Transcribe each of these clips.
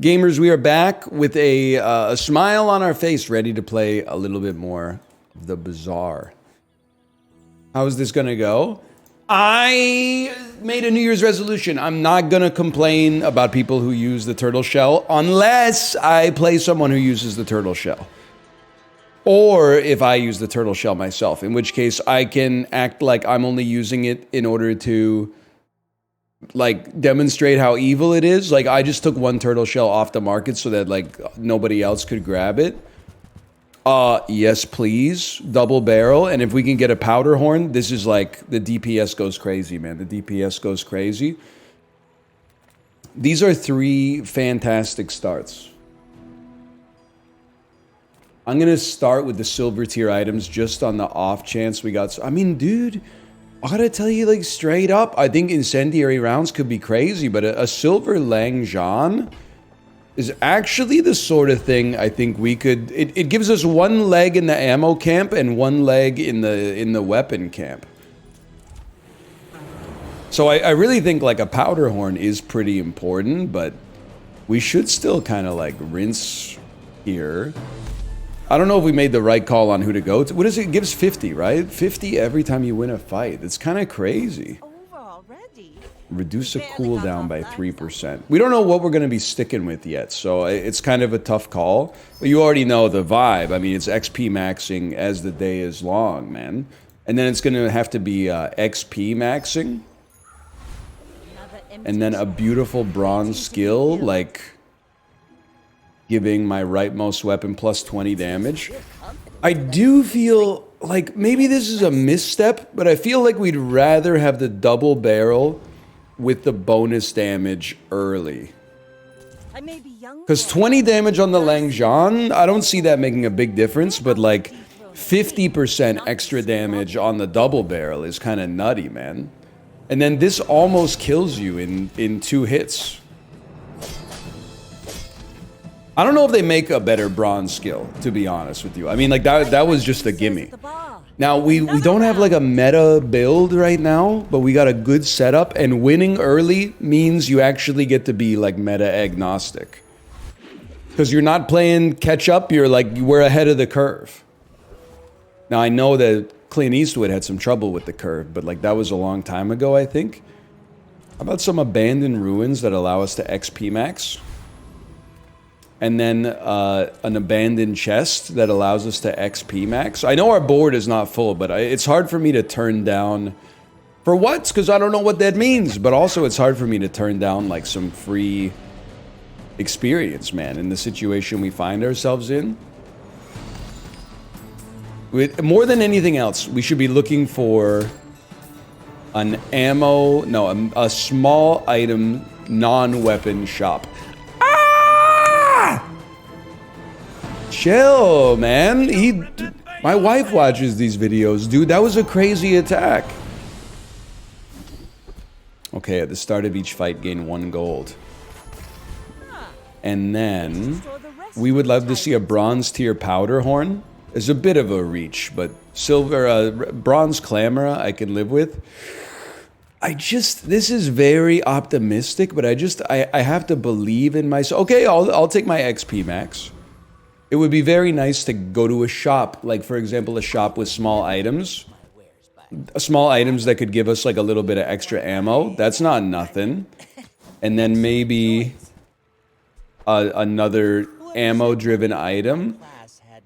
Gamers, we are back with a smile on our face, ready to play a little bit more of the Bazaar. How is this gonna go? I made a New Year's resolution. I'm not gonna complain about people who use the turtle shell unless I play someone who uses the turtle shell. Or if I use the turtle shell myself, in which case I can act like I'm only using it in order to like demonstrate how evil it is. Like I just took one turtle shell off the market so that like nobody else could grab it. Yes please, double barrel, and if we can get a powder horn, this is like the DPS goes crazy, man. The DPS goes crazy. These are three fantastic starts. I'm gonna start with the silver tier items just on the off chance we got. I mean, dude, I gotta tell you, like, straight up, I think incendiary rounds could be crazy, but a silver Langxian is actually the sort of thing I think we could... It gives us one leg in the ammo camp and one leg in the weapon camp. So I really think, like, a powder horn is pretty important, but we should still kind of, like, rinse here. I don't know if we made the right call on who to go to. What is it? It gives 50, right? 50 every time you win a fight. It's kind of crazy. Reduce a cooldown by 3%. We don't know what we're going to be sticking with yet, so it's kind of a tough call. But you already know the vibe. I mean, it's XP maxing as the day is long, man. And then it's going to have to be XP maxing. And then a beautiful bronze skill, like... giving my rightmost weapon plus 20 damage. I do feel like maybe this is a misstep, but I feel like we'd rather have the double barrel with the bonus damage early. Because 20 damage on the Langxian, I don't see that making a big difference, but like 50% extra damage on the double barrel is kind of nutty, man. And then this almost kills you in 2 hits. I don't know if they make a better bronze skill, to be honest with you. I mean, like, that was just a gimme. Now, we don't have, like, a meta build right now, but we got a good setup, and winning early means you actually get to be, like, meta agnostic. Because you're not playing catch-up, you're, like, we're ahead of the curve. Now, I know that Clint Eastwood had some trouble with the curve, but, like, that was a long time ago, I think. How about some abandoned ruins that allow us to XP max? And then an abandoned chest that allows us to XP max. I know our board is not full, but it's hard for me to turn down... For what? Because I don't know what that means. But also it's hard for me to turn down like some free experience, man, in the situation we find ourselves in. More than anything else, we should be looking for an ammo... No, a small item non-weapon shop. Chill, man. My wife watches these videos, dude. That was a crazy attack. Okay, at the start of each fight, gain 1 gold. And then we would love to see a bronze tier powder horn. It's a bit of a reach, but silver, bronze clamora I can live with. This is very optimistic, but I have to believe in myself. Okay, I'll take my XP max. It would be very nice to go to a shop, like for example, a shop with small items. Small items that could give us like a little bit of extra ammo. That's not nothing. And then maybe another ammo-driven item.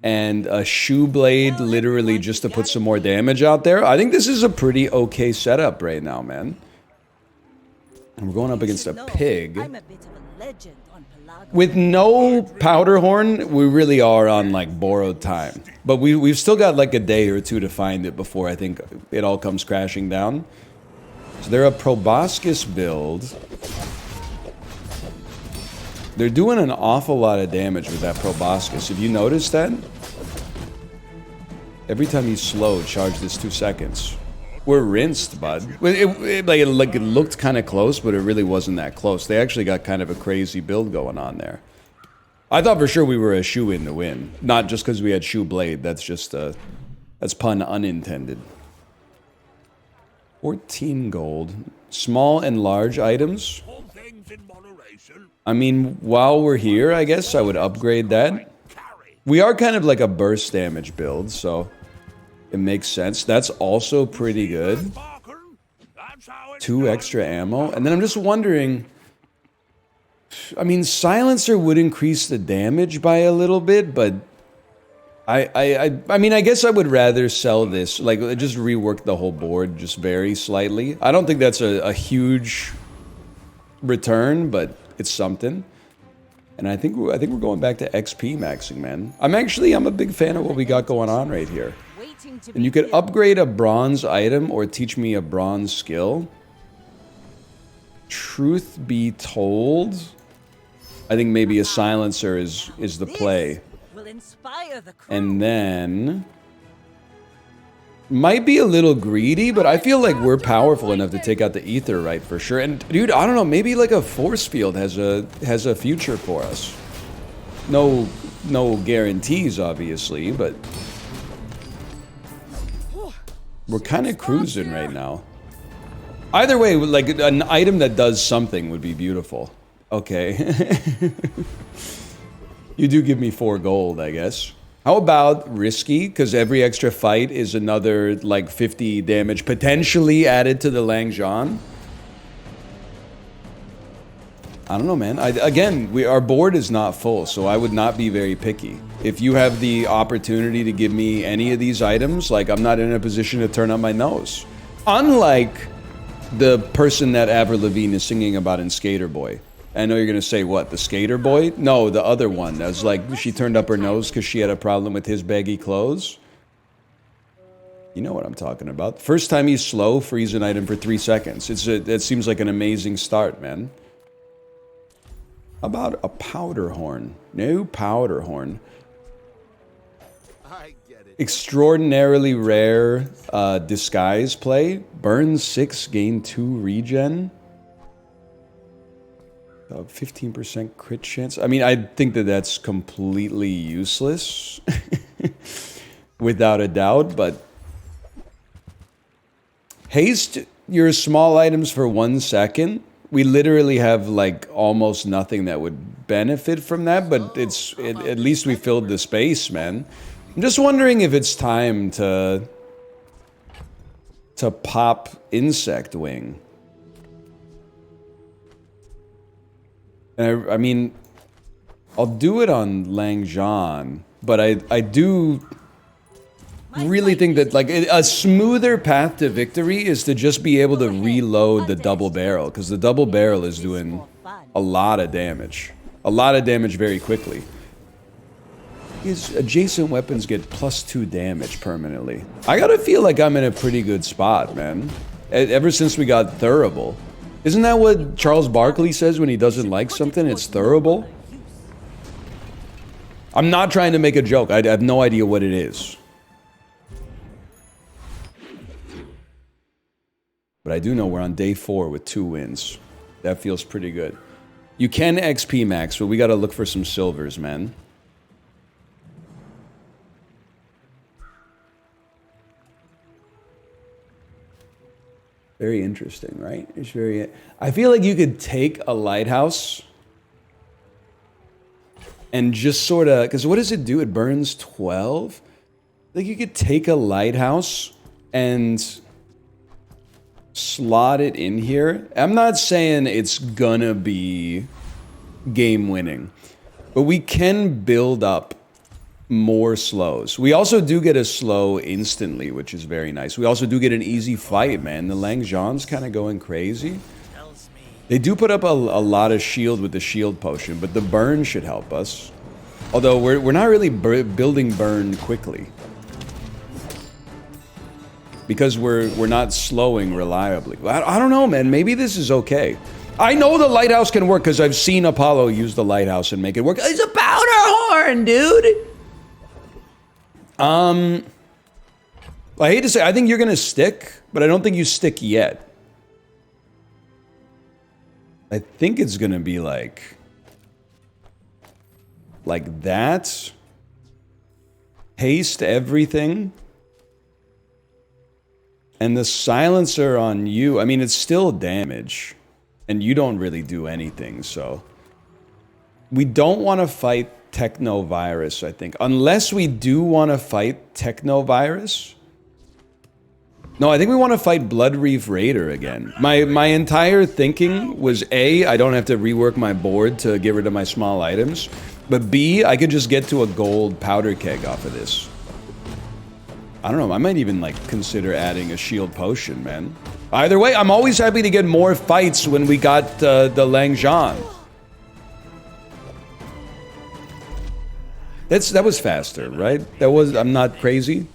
And a shoe blade, literally just to put some more damage out there. I think this is a pretty okay setup right now, man. And we're going up against a pig. With no powder horn, we really are on like borrowed time. But we've still got like a day or two to find it before I think it all comes crashing down. So they're a proboscis build. They're doing an awful lot of damage with that proboscis. Have you noticed that? Every time he's slow, charge this 2 seconds. We're rinsed, bud. It looked kind of close, but it really wasn't that close. They actually got kind of a crazy build going on there. I thought for sure we were a shoe-in to win. Not just because we had shoe blade. That's just that's pun unintended. 14 gold. Small and large items. I mean, while we're here, I guess I would upgrade that. We are kind of like a burst damage build, so it makes sense. That's also pretty good. 2 extra ammo. And then I'm just wondering... I mean, Silencer would increase the damage by a little bit, but... I mean, I guess I would rather sell this. Like, just rework the whole board just very slightly. I don't think that's a huge return, but it's something. And I think we're going back to XP maxing, man. I'm a big fan of what we got going on right here. And you could upgrade a bronze item or teach me a bronze skill. Truth be told, I think maybe a silencer is the play. And then might be a little greedy, but I feel like we're powerful enough to take out the ether right for sure. And dude, I don't know, maybe like a force field has a future for us. No guarantees, obviously, but we're kind of cruising right now. Either way, like an item that does something would be beautiful. Okay. You do give me 4 gold, I guess. How about risky? Because every extra fight is another, like, 50 damage potentially added to the Langxian. I don't know, man. Again, our board is not full, so I would not be very picky. If you have the opportunity to give me any of these items, like, I'm not in a position to turn up my nose. Unlike the person that Avril Lavigne is singing about in Skater Boy. I know you're gonna say, what, the Skater Boy? No, the other one. That was like, she turned up her nose because she had a problem with his baggy clothes. You know what I'm talking about. First time he's slow, freeze an item for 3 seconds. It seems like an amazing start, man. How about a powder horn? No powder horn. I get it. Extraordinarily rare disguise play. Burn 6, gain 2 regen. 15% crit chance. I mean, I think that that's completely useless. Without a doubt, but... Haste your small items for 1 second. We literally have, like, almost nothing that would benefit from that, but at least we filled the space, man. I'm just wondering if it's time to pop Insect Wing. I mean, I'll do it on Langxian, but I do really think that, like, a smoother path to victory is to just be able to reload the double barrel, because the double barrel is doing a lot of damage. A lot of damage very quickly. His adjacent weapons get +2 damage permanently. I gotta feel like I'm in a pretty good spot, man. Ever since we got Thurable. Isn't that what Charles Barkley says when he doesn't like something? It's Thurable? I'm not trying to make a joke. I have no idea what it is. But I do know we're on day 4 with 2 wins. That feels pretty good. You can XP max, but we gotta look for some silvers, man. Very interesting, right? It's very... I feel like you could take a lighthouse and just sort of... Because what does it do? It burns 12? Like, you could take a lighthouse and slot it in here. I'm not saying it's gonna be game-winning, but we can build up more slows. We also do get a slow instantly, which is very nice. We also do get an easy fight, man. The Langxian's kind of going crazy. They do put up a lot of shield with the shield potion, but the burn should help us. Although we're not really building burn quickly. Because we're not slowing reliably. I don't know, man. Maybe this is okay. I know the lighthouse can work because I've seen Apollo use the lighthouse and make it work. It's a powder horn, dude! I hate to say, I think you're gonna stick, but I don't think you stick yet. I think it's gonna be like that. Haste everything. And the silencer on you, I mean, it's still damage. And you don't really do anything, so... We don't want to fight Technovirus, I think. Unless we do want to fight Technovirus. No, I think we want to fight Bloodreef Raider again. My entire thinking was A, I don't have to rework my board to get rid of my small items. But B, I could just get to a gold powder keg off of this. I don't know, I might even like consider adding a shield potion, man. Either way, I'm always happy to get more fights when we got the Langxian. That was faster, right? I'm not crazy.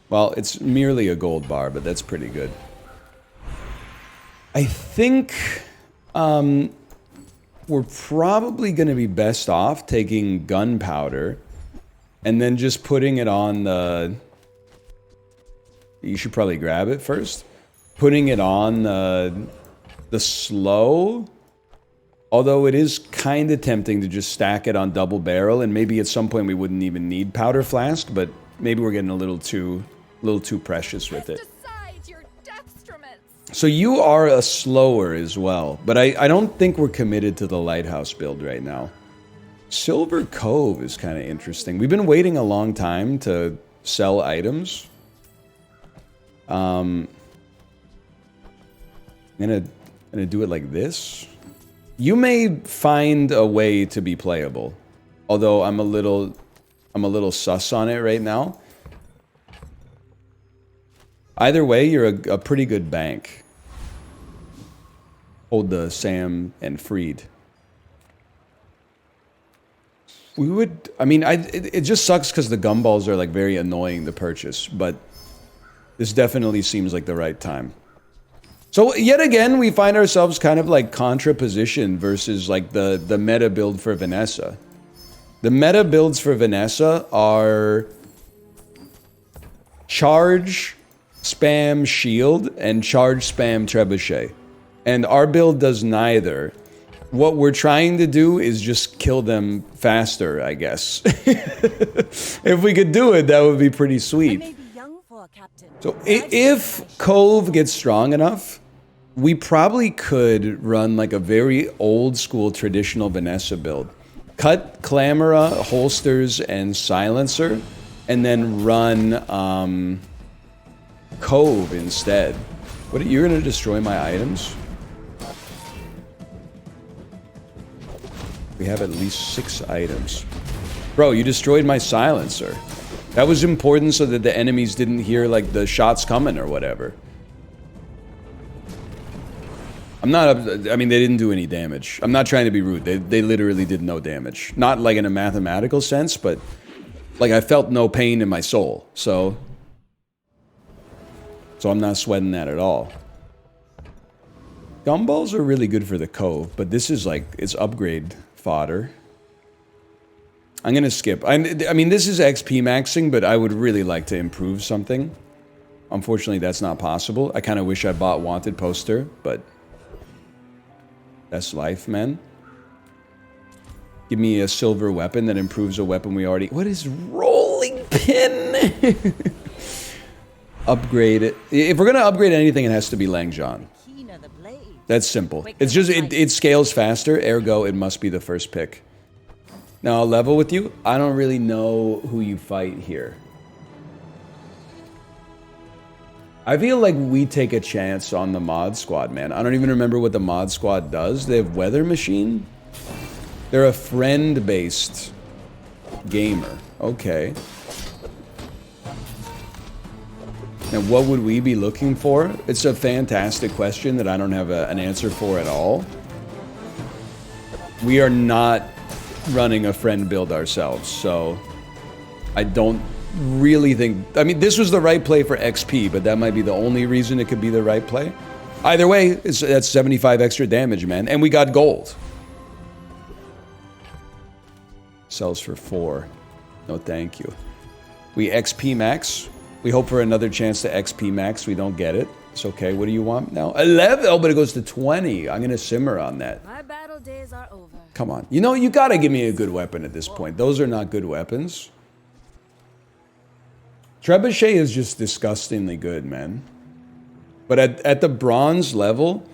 Well, it's merely a gold bar, but that's pretty good. I think we're probably going to be best off taking gunpowder and then just putting it on the... You should probably grab it first. Putting it on the slow. Although it is kind of tempting to just stack it on double barrel, and maybe at some point we wouldn't even need powder flask, but maybe we're getting a little too precious with it. So you are a slower as well, but I don't think we're committed to the lighthouse build right now. Silver Cove is kind of interesting. We've been waiting a long time to sell items. I'm gonna do it like this. You may find a way to be playable, although I'm a little sus on it right now. Either way, you're a pretty good bank. Hold the Sam and Freed. We would, I mean, it just sucks because the gumballs are like very annoying to purchase, but this definitely seems like the right time. So yet again, we find ourselves kind of like contraposition versus like the meta build for Vanessa. The meta builds for Vanessa are charge, spam, shield, and charge, spam, trebuchet. And our build does neither. What we're trying to do is just kill them faster, I guess. If we could do it, that would be pretty sweet. So if Cove gets strong enough, we probably could run like a very old school traditional Vanessa build. Cut Clamora, holsters, and silencer, and then run Cove instead. What, you're gonna destroy my items? We have at least 6 items. Bro, you destroyed my silencer. That was important so that the enemies didn't hear like the shots coming or whatever. I'm not, I mean, they didn't do any damage. I'm not trying to be rude. They literally did no damage. Not like in a mathematical sense, but like I felt no pain in my soul. So I'm not sweating that at all. Gumballs are really good for the Cove, but this is like, it's upgrade fodder. I'm gonna skip. I mean, this is XP maxing, but I would really like to improve something. Unfortunately, that's not possible. I kind of wish I bought Wanted Poster, but that's life, man. Give me a silver weapon that improves a weapon we already... What is rolling pin? Upgrade it. If we're gonna upgrade anything, it has to be Langxian. That's simple. It's just, it scales faster, ergo it must be the first pick. Now, I'll level with you. I don't really know who you fight here. I feel like we take a chance on the mod squad, man. I don't even remember what the mod squad does. They have Weather Machine. They're a friend-based gamer. Okay. Now, what would we be looking for? It's a fantastic question that I don't have an answer for at all. We are not running a friend build ourselves, so I don't really think... I mean, this was the right play for XP, but that might be the only reason it could be the right play. Either way, that's 75 extra damage, man. And we got gold. Sells for 4. No, thank you. We XP max. We hope for another chance to XP max. We don't get it. It's okay. What do you want now? 11? Oh, but it goes to 20. I'm going to simmer on that. My battle days are over. Come on. You know, you got to give me a good weapon at this point. Those are not good weapons. Trebuchet is just disgustingly good, man. But at the bronze level,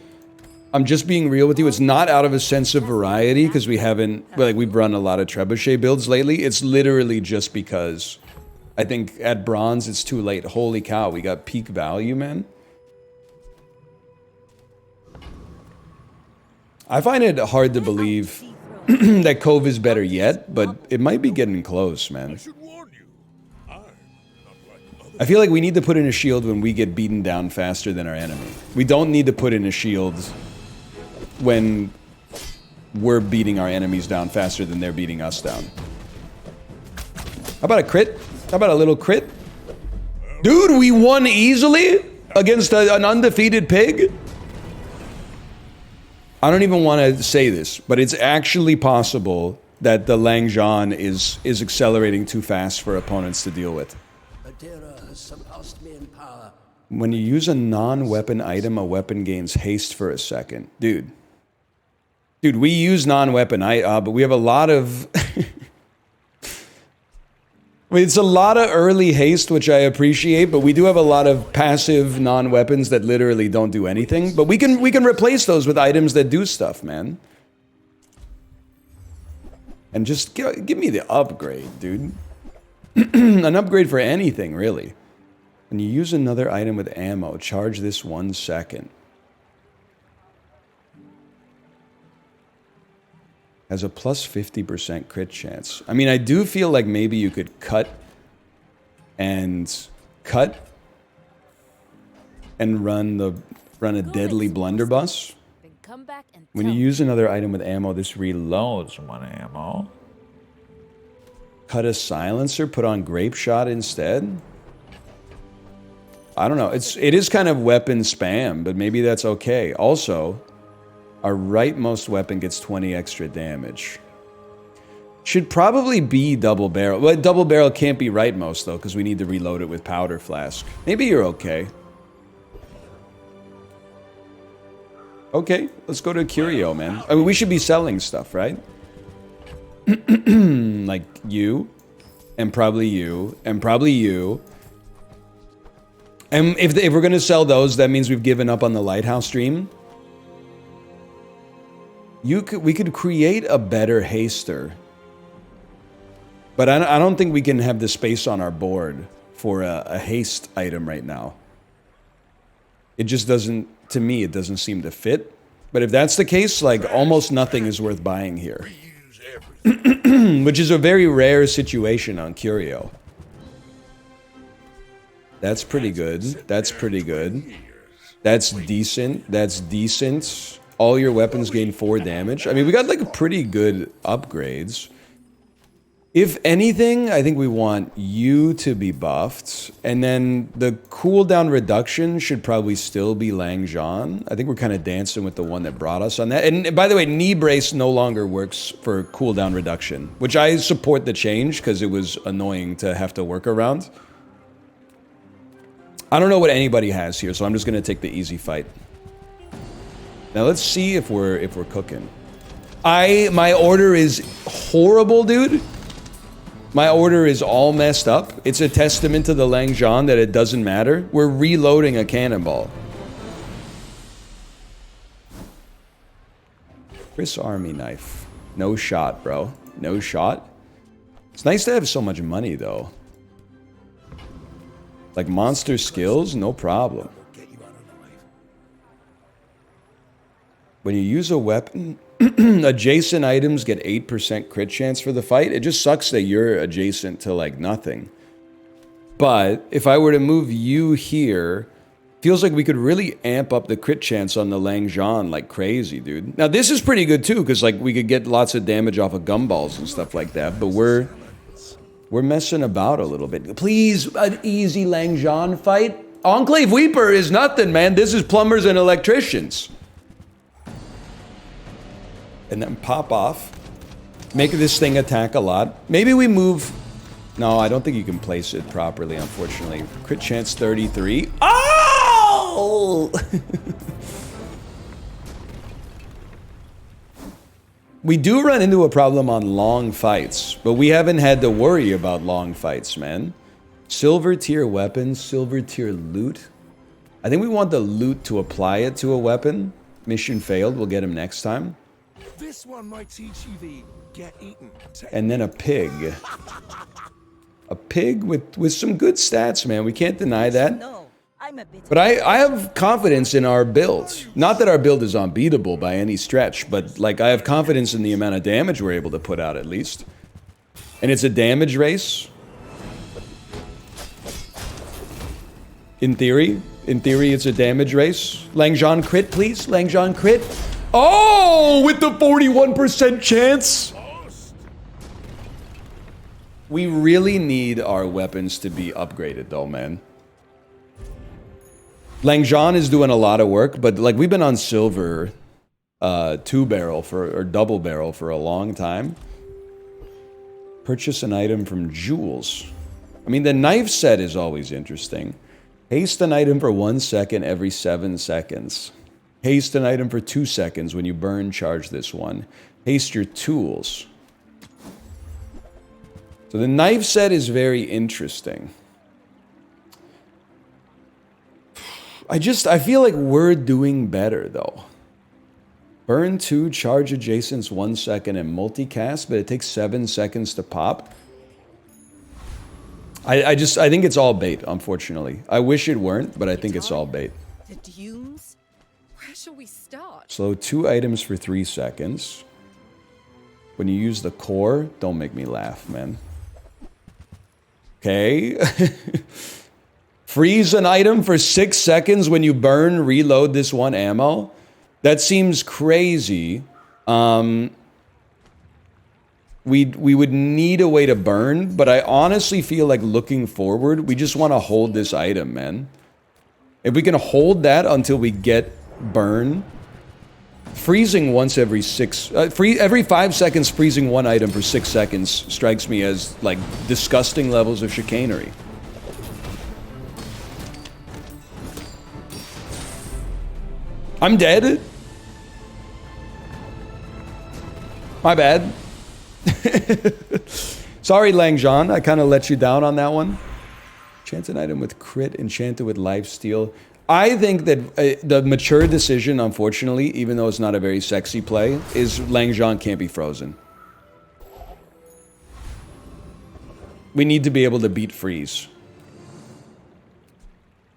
I'm just being real with you. It's not out of a sense of variety because we haven't, like, we've run a lot of trebuchet builds lately. It's literally just because I think at bronze it's too late. Holy cow, we got peak value, man. I find it hard to believe that Cove is better yet, but it might be getting close, man. I feel like we need to put in a shield when we get beaten down faster than our enemy. We don't need to put in a shield when we're beating our enemies down faster than they're beating us down. How about a crit? How about a little crit? Dude, we won easily against an undefeated pig? I don't even want to say this, but it's actually possible that the Langxian is accelerating too fast for opponents to deal with. When you use a non-weapon item, a weapon gains haste for a second. Dude, we use non-weapon, but we have a lot of... It's a lot of early haste, which I appreciate, but we do have a lot of passive non-weapons that literally don't do anything. But we can replace those with items that do stuff, man. And just give me the upgrade, dude. An upgrade for anything, really. When you use another item with ammo, charge this 1 second. Has a plus 50% crit chance. I mean, I do feel like maybe you could cut and run a deadly blunderbuss. When you use another item with ammo, this reloads 1 ammo. Cut a silencer, put on grape shot instead. I don't know. It is kind of weapon spam, but maybe that's okay. Also, our rightmost weapon gets 20 extra damage. Should probably be double barrel. Well, double barrel can't be rightmost, though, because we need to reload it with powder flask. Maybe you're okay. Okay, let's go to Curio, man. I mean, we should be selling stuff, right? Like you, and probably you, and probably you. And if we're going to sell those, that means we've given up on the Lighthouse stream. We could create a better haster. But I don't think we can have the space on our board for a haste item right now. It just doesn't, to me, it doesn't seem to fit. But if that's the case, like, almost nothing is worth buying here. Which is a very rare situation on Curio. That's pretty good. That's pretty good. That's decent. That's decent. All your weapons gain 4 damage. I mean, we got, like, pretty good upgrades. If anything, I think we want you to be buffed. And then the cooldown reduction should probably still be Langxian. I think we're kind of dancing with the one that brought us on that. And by the way, knee brace no longer works for cooldown reduction, which I support the change because it was annoying to have to work around. I don't know what anybody has here, so I'm just going to take the easy fight. Now let's see if we're cooking. My order is horrible, dude. My order is all messed up. It's a testament to the Langxian that it doesn't matter. We're reloading a cannonball. Chris Army knife. No shot, bro. No shot. It's nice to have so much money, though. Like monster skills, no problem. When you use a weapon, adjacent items get 8% crit chance for the fight. It just sucks that you're adjacent to, like, nothing. But if I were to move you here, feels like we could really amp up the crit chance on the Langxian like crazy, dude. Now, this is pretty good, too, because, like, we could get lots of damage off of gumballs and stuff like that. But we're messing about a little bit. Please, an easy Langxian fight. Enclave Weeper is nothing, man. This is plumbers and electricians. And then pop off. Make this thing attack a lot. Maybe we move... No, I don't think you can place it properly, unfortunately. Crit chance 33. Oh! We do run into a problem on long fights, but we haven't had to worry about long fights, man. Silver tier weapons, silver tier loot. I think we want the loot to apply it to a weapon. Mission failed. We'll get him next time. This one might teach you the get eaten. And then a pig. A pig with some good stats, man. We can't deny that. But I have confidence in our build. Not that our build is unbeatable by any stretch, but like I have confidence in the amount of damage we're able to put out at least. And it's a damage race. In theory, it's a damage race. Langxian crit, please. Langxian crit. Oh, with the 41% chance. We really need our weapons to be upgraded though, man. Langxian is doing a lot of work, but like we've been on silver 2-barrel or double barrel for a long time. Purchase an item from Jules. I mean, the knife set is always interesting. Haste an item for 1 second every 7 seconds. Haste an item for 2 seconds when you burn charge this one. Haste your tools. So the knife set is very interesting. I feel like we're doing better though. Burn 2, charge adjacents 1 second and multicast, but it takes 7 seconds to pop. I think it's all bait, unfortunately. I wish it weren't, but I think it's all bait. The dunes? Where shall we start? Slow 2 items for 3 seconds. When you use the core, don't make me laugh, man. Okay. Freeze an item for 6 seconds when you burn, reload this one ammo. That seems crazy. We would need a way to burn, but I honestly feel like looking forward, we just want to hold this item, man. If we can hold that until we get burn, freezing once every every 5 seconds, freezing one item for 6 seconds strikes me as like disgusting levels of chicanery. I'm dead. My bad. Sorry, Langxian. I kind of let you down on that one. Enchant an item with crit, enchanted with lifesteal. I think that the mature decision, unfortunately, even though it's not a very sexy play, is Langxian can't be frozen. We need to be able to beat freeze.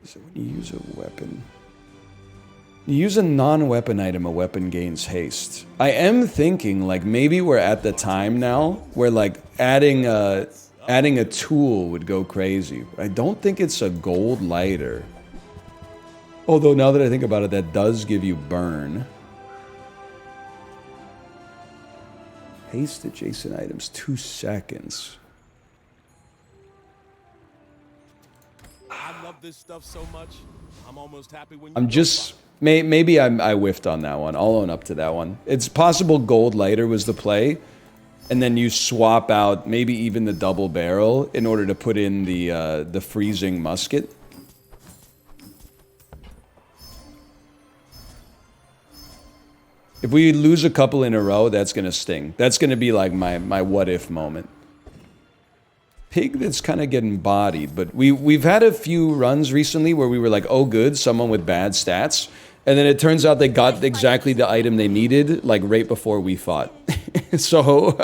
So when you use a weapon... You use a non-weapon item, a weapon gains haste. I am thinking, like, maybe we're at the time now where, like, adding a tool would go crazy. I don't think it's a gold lighter. Although, now that I think about it, that does give you burn. Haste adjacent items, 2 seconds. I love this stuff so much. I'm almost happy when I'm just... Maybe I whiffed on that one. I'll own up to that one. It's possible gold lighter was the play, and then you swap out maybe even the double barrel in order to put in the freezing musket. If we lose a couple in a row, that's gonna sting. That's gonna be like my what if moment. Pig that's kind of getting bodied, but we've had a few runs recently where we were like, oh good, someone with bad stats, and then it turns out they got exactly the item they needed, like right before we fought. So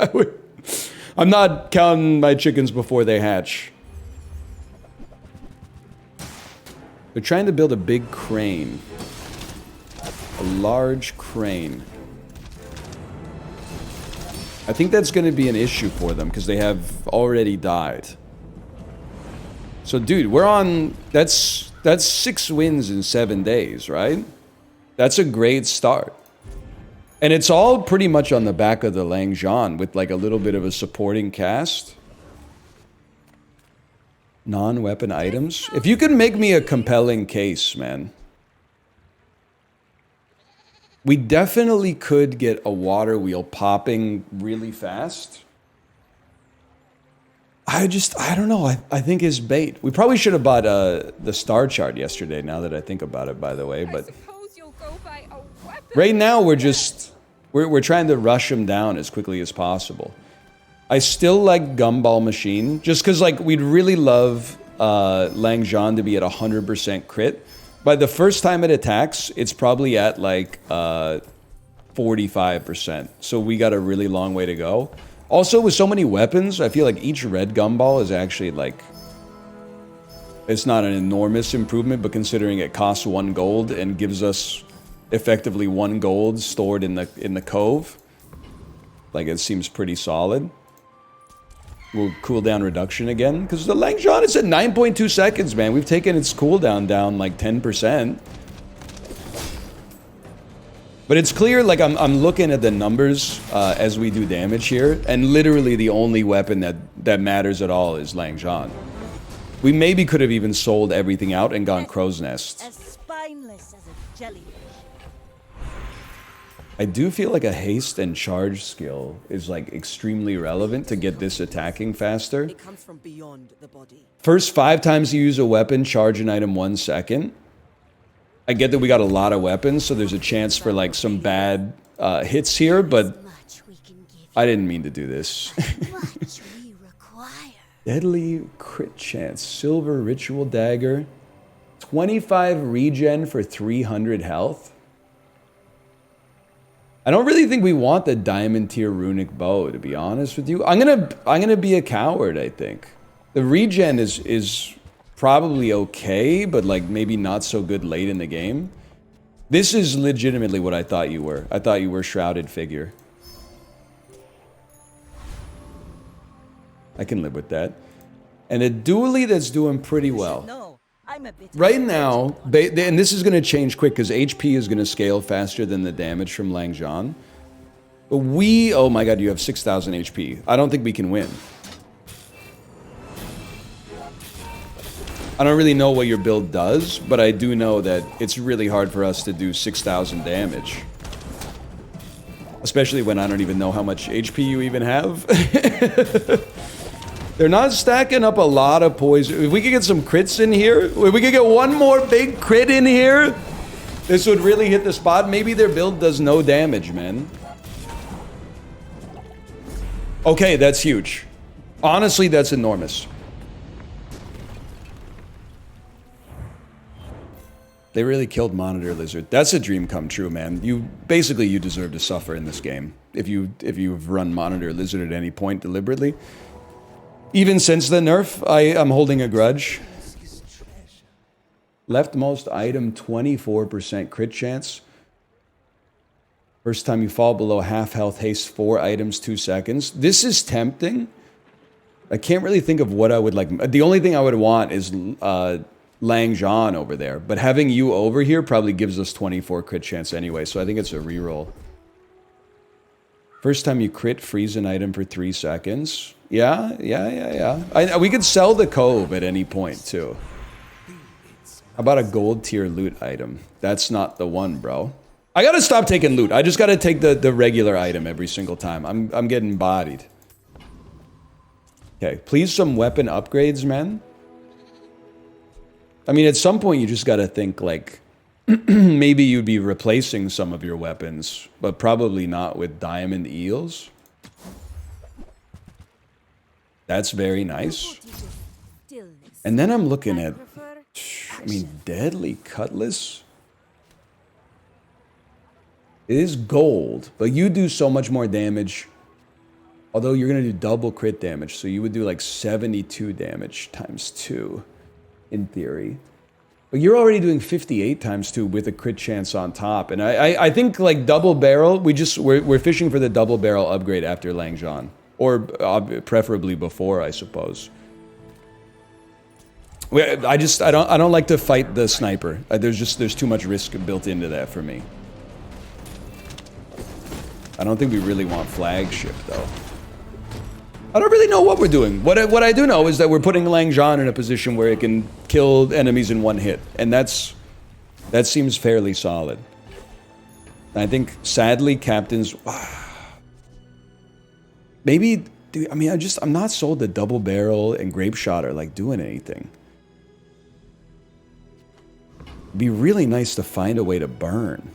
I'm not counting my chickens before they hatch. They're trying to build a big crane, a large crane. I think that's going to be an issue for them because they have already died. So, dude, we're on... That's 6 wins in 7 days, right? That's a great start. And it's all pretty much on the back of the Langxian with like a little bit of a supporting cast. Non-weapon items. If you could make me a compelling case, man. We definitely could get a water wheel popping really fast. I don't know. I think it's bait. We probably should have bought the star chart yesterday, now that I think about it, by the way. But right now, we're trying to rush them down as quickly as possible. I still like Gumball Machine, just because like we'd really love Langxian to be at 100% crit. By the first time it attacks, it's probably at like 45%. So we got a really long way to go. Also, with so many weapons, I feel like each red gumball is actually like... It's not an enormous improvement, but considering it costs 1 gold and gives us effectively 1 gold stored in the cove, like it seems pretty solid. We'll cooldown reduction again, because the Langxian is at 9.2 seconds, man. We've taken its cooldown down like 10%. But it's clear, like I'm looking at the numbers as we do damage here, and literally the only weapon that matters at all is Langxian. We maybe could have even sold everything out and gone crow's nest. As spineless as a jellyfish. I do feel like a haste and charge skill is like extremely relevant to get this attacking faster. It comes from beyond the body. First 5 times you use a weapon, charge an item 1 second. I get that we got a lot of weapons, so there's a chance for like some bad hits here, but I didn't mean to do this. Deadly crit chance, silver ritual dagger, 25 regen for 300 health. I don't really think we want the diamond tier runic bow, to be honest with you. I'm gonna be a coward, I think. The regen is probably okay, but like maybe not so good late in the game. This is legitimately what I thought you were. I thought you were Shrouded Figure. I can live with that. And a dually that's doing pretty well. Right now, and this is going to change quick because HP is going to scale faster than the damage from Langxian. But oh my god, you have 6,000 HP. I don't think we can win. I don't really know what your build does, but I do know that it's really hard for us to do 6,000 damage. Especially when I don't even know how much HP you even have. They're not stacking up a lot of poison. If we could get some crits in here, if we could get one more big crit in here, this would really hit the spot. Maybe their build does no damage, man. Okay, that's huge. Honestly, that's enormous. They really killed Monitor Lizard. That's a dream come true, man. You deserve to suffer in this game if you've run Monitor Lizard at any point deliberately. Even since the nerf, I'm holding a grudge. Leftmost item, 24% crit chance. First time you fall below half health, haste 4 items, 2 seconds. This is tempting. I can't really think of what I would like. The only thing I would want is Langxian over there. But having you over here probably gives us 24 crit chance anyway, so I think it's a reroll. First time you crit, freeze an item for 3 seconds. Yeah. We could sell the cove at any point, too. How about a gold tier loot item? That's not the one, bro. I gotta stop taking loot. I just gotta take the regular item every single time. I'm getting bodied. Okay, please some weapon upgrades, man. I mean, at some point you just gotta think, like, maybe you'd be replacing some of your weapons, but probably not with diamond eels. That's very nice. And then I'm looking at, I mean, Deadly Cutlass. It is gold, but you do so much more damage. Although you're going to do double crit damage, so you would do like 72 damage times 2, in theory. But you're already doing 58 times 2 with a crit chance on top. And I think like double barrel, we're fishing for the double barrel upgrade after Langxian. Or preferably before, I suppose. I don't like to fight the sniper. There's too much risk built into that for me. I don't think we really want flagship though. I don't really know what we're doing. What I do know is that we're putting Langxian in a position where it can kill enemies in 1 hit, and that seems fairly solid. I think sadly captains. Maybe, dude, I mean, I'm not sold that double barrel and grape shot are like doing anything. It'd be really nice to find a way to burn.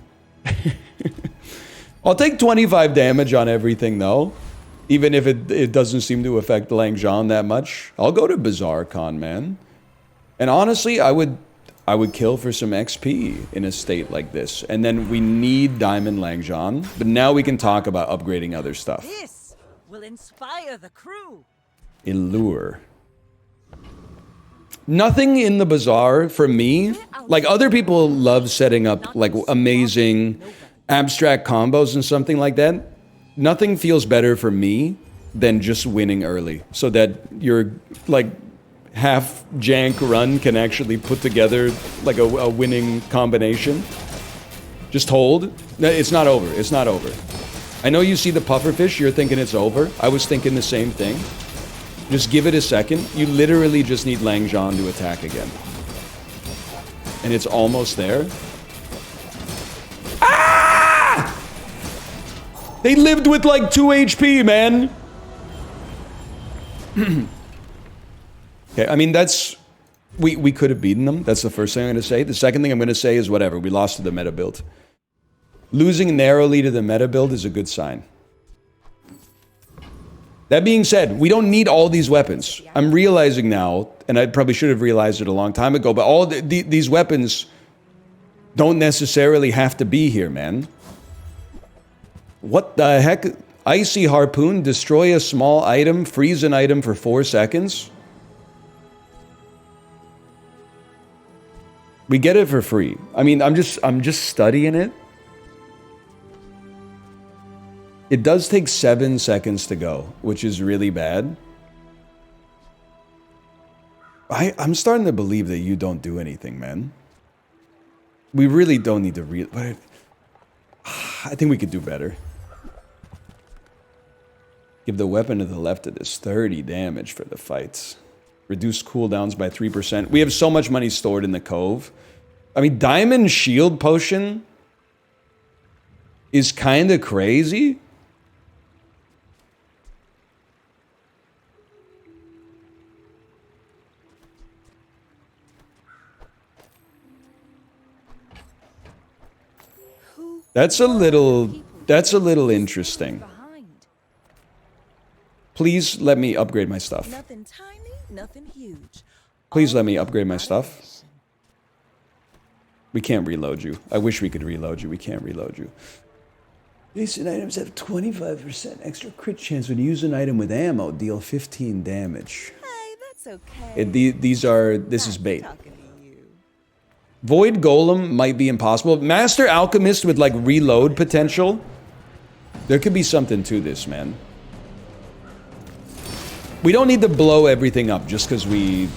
I'll take 25 damage on everything though. Even if it doesn't seem to affect Langxian that much. I'll go to Bazaar Con, man. And honestly, I would I would kill for some XP in a state like this. And then we need Diamond Langxian, but now we can talk about upgrading other stuff. This will inspire the crew. Allure. Nothing in the bazaar for me, like other people love setting up like amazing abstract combos and something like that. Nothing feels better for me than just winning early so that your like half jank run can actually put together like a winning combination. Just hold. No, it's not over. It's not over. I know you see the pufferfish, you're thinking it's over. I was thinking the same thing. Just give it a second. You literally just need Langxian to attack again. And it's almost there. Ah! They lived with like 2 HP, man. Okay, I mean, that's... We could have beaten them. That's the first thing I'm going to say. The second thing I'm going to say is whatever. We lost to the meta build. Losing narrowly to the meta build is a good sign. That being said, we don't need all these weapons. I'm realizing now, and I probably should have realized it a long time ago, but all these weapons don't necessarily have to be here, man. What the heck? Icy Harpoon, destroy a small item, freeze an item for 4 seconds. We get it for free. I mean, I'm just studying it. It does take 7 seconds to go, which is really bad. I'm starting to believe that you don't do anything, man. We really don't need to I think we could do better. Give the weapon to the left of this 30 damage for the fights. Reduce cooldowns by 3%. We have so much money stored in the cove. I mean, Diamond Shield Potion is kind of crazy. That's a little interesting. Please let me upgrade my stuff. Nothing tiny, nothing huge. Please let me upgrade my stuff. We can't reload you. I wish we could reload you. We can't reload you. Decent items have 25% extra crit chance when you use an item with ammo. Deal 15 damage. Hey, that's okay. This is bait. Void Golem might be impossible. Master Alchemist with like reload potential. There could be something to this, man. We don't need to blow everything up just because we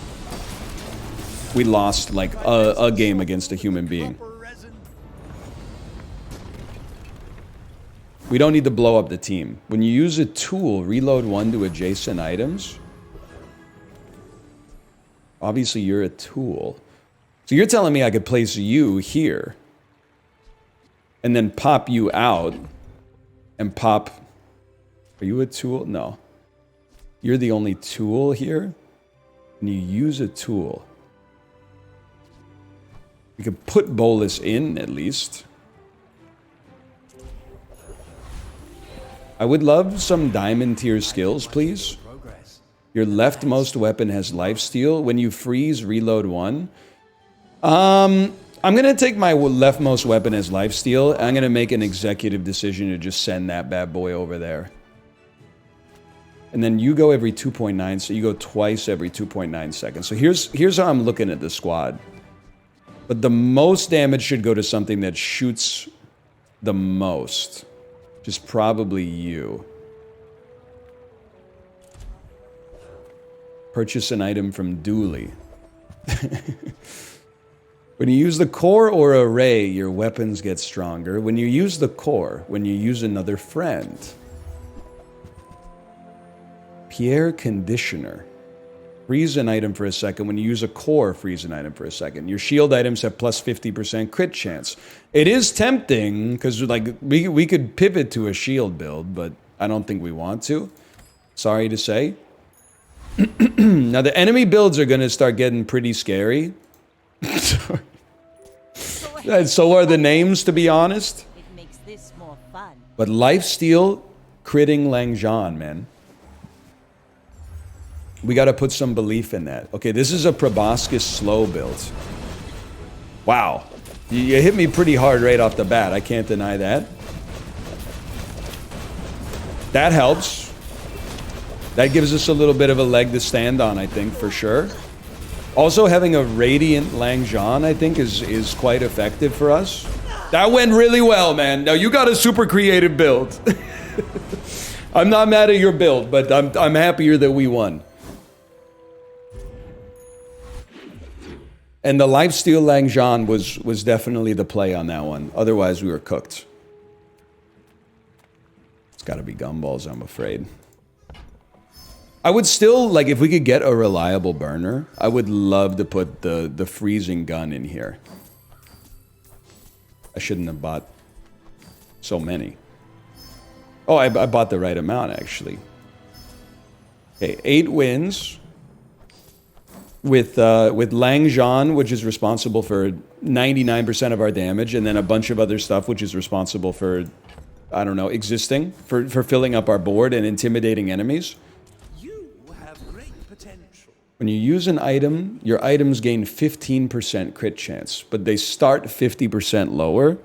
lost like a game against a human being. We don't need to blow up the team. When you use a tool, reload 1 to adjacent items. Obviously, you're a tool. So you're telling me I could place you here and then pop you out and pop... Are you a tool? No. You're the only tool here? And you use a tool. You could put Bolus in, at least. I would love some diamond tier skills, please. Your leftmost weapon has lifesteal. When you freeze, reload 1. I'm gonna take my leftmost weapon as lifesteal. I'm gonna make an executive decision to just send that bad boy over there. And then you go every 2.9, so you go twice every 2.9 seconds. So here's how I'm looking at the squad. But the most damage should go to something that shoots the most. Which is probably you. Purchase an item from Dooley. When you use the core or array, your weapons get stronger. When you use the core, when you use another friend. Pierre Conditioner. Freeze an item for a second. When you use a core, freeze an item for a second. Your shield items have plus 50% crit chance. It is tempting, because like we could pivot to a shield build, but I don't think we want to. Sorry to say. Now the enemy builds are going to start getting pretty scary. And so are the names, to be honest. It makes this more fun. But lifesteal, critting Langxian, man. We got to put some belief in that. Okay, this is a proboscis slow build. Wow. You hit me pretty hard right off the bat. I can't deny that. That helps. That gives us a little bit of a leg to stand on, I think, for sure. Also, having a Radiant Langxian, I think, is quite effective for us. That went really well, man. Now, you got a super creative build. I'm not mad at your build, but I'm happier that we won. And the Lifesteal Langxian was definitely the play on that one. Otherwise, we were cooked. It's got to be gumballs, I'm afraid. I would still, like, if we could get a reliable burner, I would love to put the freezing gun in here. I shouldn't have bought so many. Oh, I bought the right amount, actually. Okay, 8 wins. With Langxian, which is responsible for 99% of our damage, and then a bunch of other stuff, which is responsible for, I don't know, existing, for filling up our board and intimidating enemies. You have great potential. When you use an item, your items gain 15% crit chance, but they start 50% lower.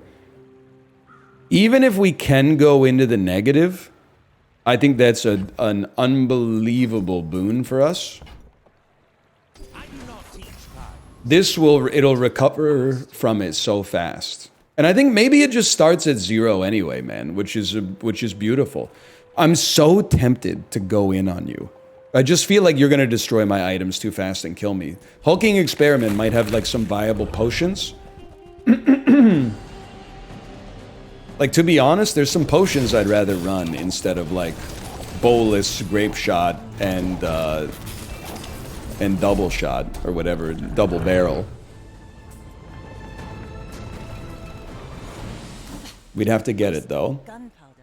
Even if we can go into the negative, I think that's an unbelievable boon for us. It'll recover from it so fast. And I think maybe it just starts at 0 anyway, man, which is beautiful. I'm so tempted to go in on you. I just feel like you're going to destroy my items too fast and kill me. Hulking Experiment might have like some viable potions. Like, to be honest, there's some potions I'd rather run instead of like Bolus, Grape Shot, and double shot, or whatever, double barrel. We'd have to get it, though.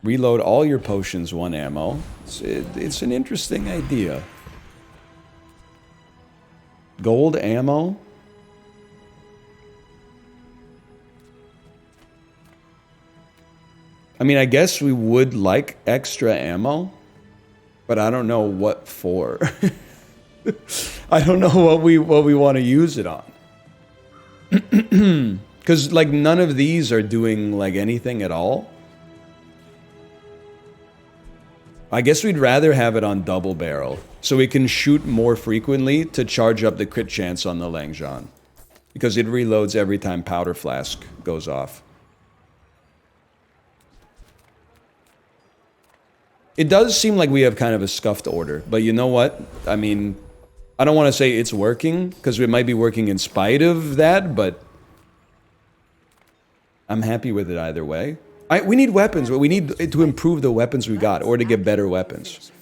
Reload all your potions, 1 ammo. It's an interesting idea. Gold ammo? I mean, I guess we would like extra ammo, but I don't know what for. I don't know what we want to use it on. Because, like, none of these are doing, like, anything at all. I guess we'd rather have it on double barrel, so we can shoot more frequently to charge up the crit chance on the Langxian. Because it reloads every time Powder Flask goes off. It does seem like we have kind of a scuffed order, but you know what? I mean, I don't want to say it's working, because it might be working in spite of that, but I'm happy with it either way. We need weapons, but we need to improve the weapons we got, or to get better weapons.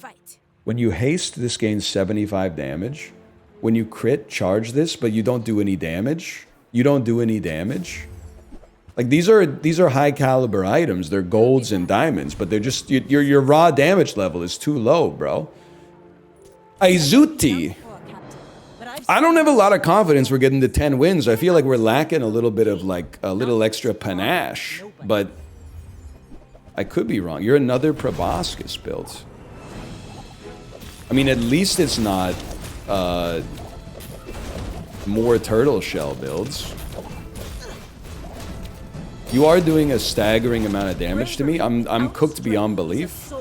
When you haste, this gains 75 damage. When you crit, charge this, but you don't do any damage. You don't do any damage. Like, these are high caliber items. They're golds and diamonds, but they're just, your raw damage level is too low, bro. Aizuti. I don't have a lot of confidence we're getting to 10 wins. I feel like we're lacking a little bit of, like, a little extra panache, but I could be wrong. You're another proboscis build. I mean, at least it's not more turtle shell builds. You are doing a staggering amount of damage to me. I'm cooked beyond belief.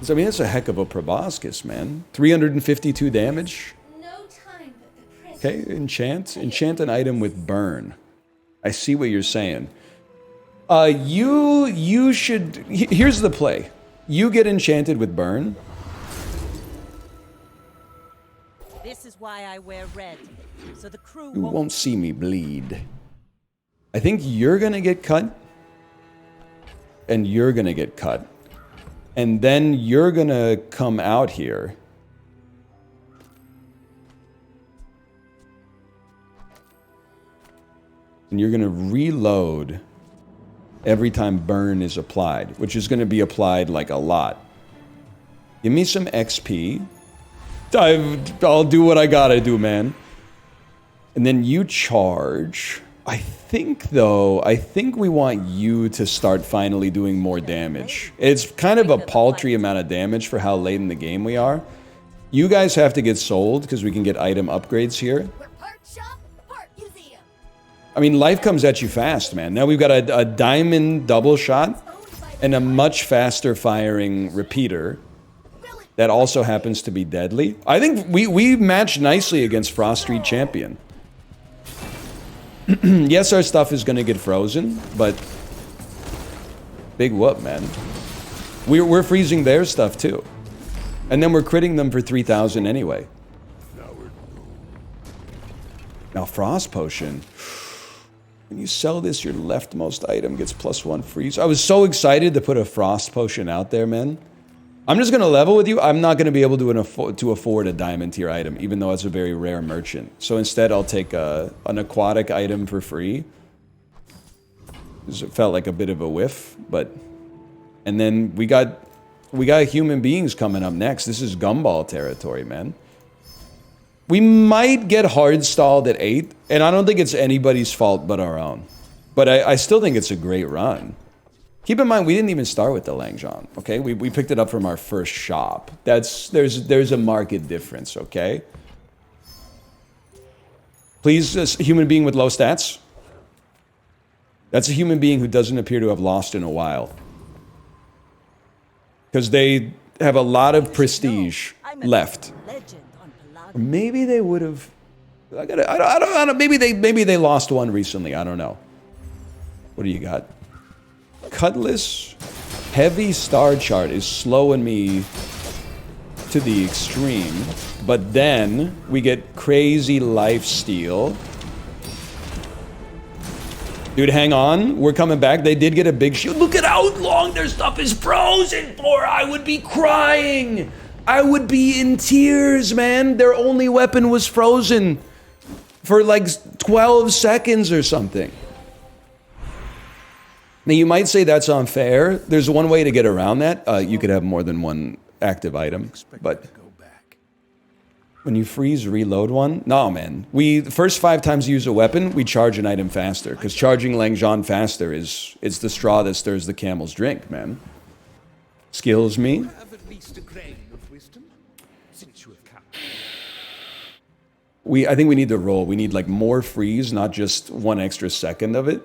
I mean, it's a heck of a proboscis, man. 352 damage. Okay, enchant an item with burn. I see what you're saying. You should. Here's the play. You get enchanted with burn. This is why I wear red, so the crew You won't see me bleed. I think you're gonna get cut, and you're gonna get cut, and then you're gonna come out here. And you're gonna reload every time burn is applied, which is gonna be applied like a lot. Give me some XP. I'll do what I gotta do, man. And then you charge. I think we want you to start finally doing more damage. It's kind of a paltry amount of damage for how late in the game we are. You guys have to get sold because we can get item upgrades here. We're part shop, part museum. I mean, life comes at you fast, man. Now we've got a diamond double shot and a much faster firing repeater that also happens to be deadly. I think we matched nicely against Frost Street Champion. Yes, our stuff is going to get frozen, but big whoop, man. We're freezing their stuff too. And then we're critting them for 3,000 anyway. Now, Frost Potion. When you sell this, your leftmost item gets +1 freeze. I was so excited to put a Frost Potion out there, man. I'm just going to level with you. I'm not going to be able to afford a diamond tier item, even though it's a very rare merchant. So instead, I'll take an aquatic item for free. It felt like a bit of a whiff, but... And then we got human beings coming up next. This is gumball territory, man. We might get hard stalled at 8, and I don't think it's anybody's fault but our own. But I still think it's a great run. Keep in mind, we didn't even start with the Langxian, okay? We picked it up from our first shop. There's a market difference, okay? Please, a human being with low stats. That's a human being who doesn't appear to have lost in a while. Because they have a lot of prestige left. Or maybe they would have... I don't, maybe they lost one recently. I don't know. What do you got? Cutlass Heavy Star Chart is slowing me to the extreme. But then we get Crazy Lifesteal. Dude, hang on. We're coming back. They did get a big shield. Look at how long their stuff is frozen for. I would be crying. I would be in tears, man. Their only weapon was frozen for like 12 seconds or something. Now, you might say that's unfair. There's one way to get around that. You could have more than one active item. But when you freeze reload one, no, man. The first 5 times you use a weapon, we charge an item faster. Because charging Langxian faster it's the straw that stirs the camel's drink, man. Skills me. I think we need to roll. We need like more freeze, not just 1 extra second of it.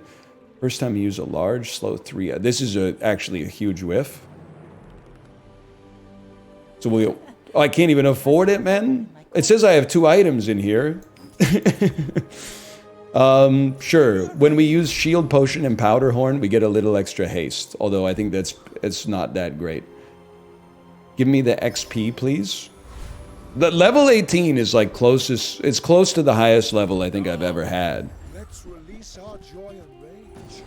First time you use a large, slow 3. This is actually a huge whiff. So I can't even afford it, man. It says I have 2 items in here. Sure. When we use Shield Potion and Powder Horn, we get a little extra haste. Although I think it's not that great. Give me the XP, please. The level 18 is like closest. It's close to the highest level I think I've ever had. Let's release our joy and rage.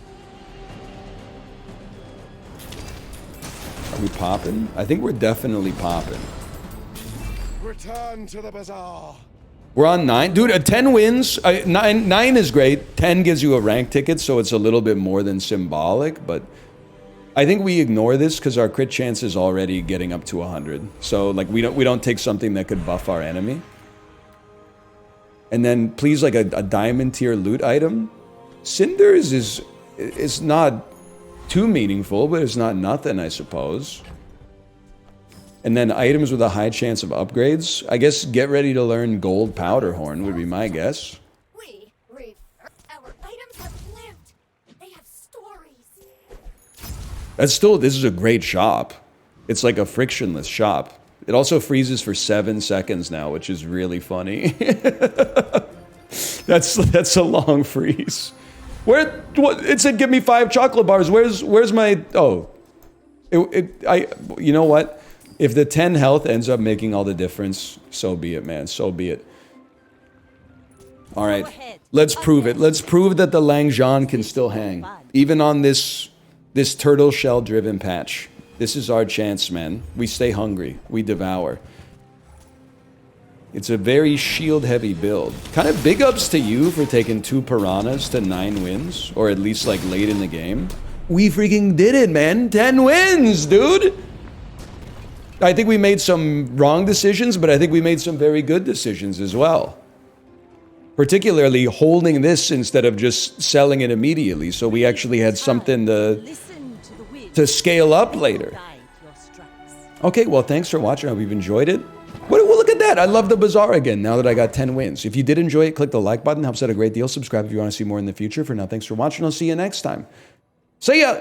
Are we popping? I think we're definitely popping. Return to the Bazaar. We're on 9. Dude, 10 wins. 9 is great. 10 gives you a rank ticket, so it's a little bit more than symbolic, but I think we ignore this because our crit chance is already getting up to 100. So like we don't take something that could buff our enemy. And then please, like a diamond tier loot item. Cinders is not too meaningful, but it's not nothing, I suppose. And then items with a high chance of upgrades. I guess get ready to learn Gold Powder Horn would be my guess. Our items have lived. They have stories. This is a great shop. It's like a frictionless shop. It also freezes for 7 seconds now, which is really funny. That's a long freeze. It said give me 5 chocolate bars. Where's my, oh. You know what? If the 10 health ends up making all the difference, so be it, man. So be it. All right. Let's prove it. Let's prove that the Langxian can still hang. Even on this turtle shell driven patch. This is our chance, man. We stay hungry. We devour. It's a very shield heavy build. Kind of big ups to you for taking 2 piranhas to 9 wins. Or at least like late in the game. We freaking did it, man. 10 wins, dude. I think we made some wrong decisions, but I think we made some very good decisions as well. Particularly holding this instead of just selling it immediately, so we actually had something to scale up later. Okay, well, thanks for watching. I hope you've enjoyed it. Well, look at that. that. I love the Bazaar again now that I got 10 wins. If you did enjoy it, click the like button. Helps out a great deal. Subscribe if you want to see more in the future. For now, thanks for watching. I'll see you next time. See ya.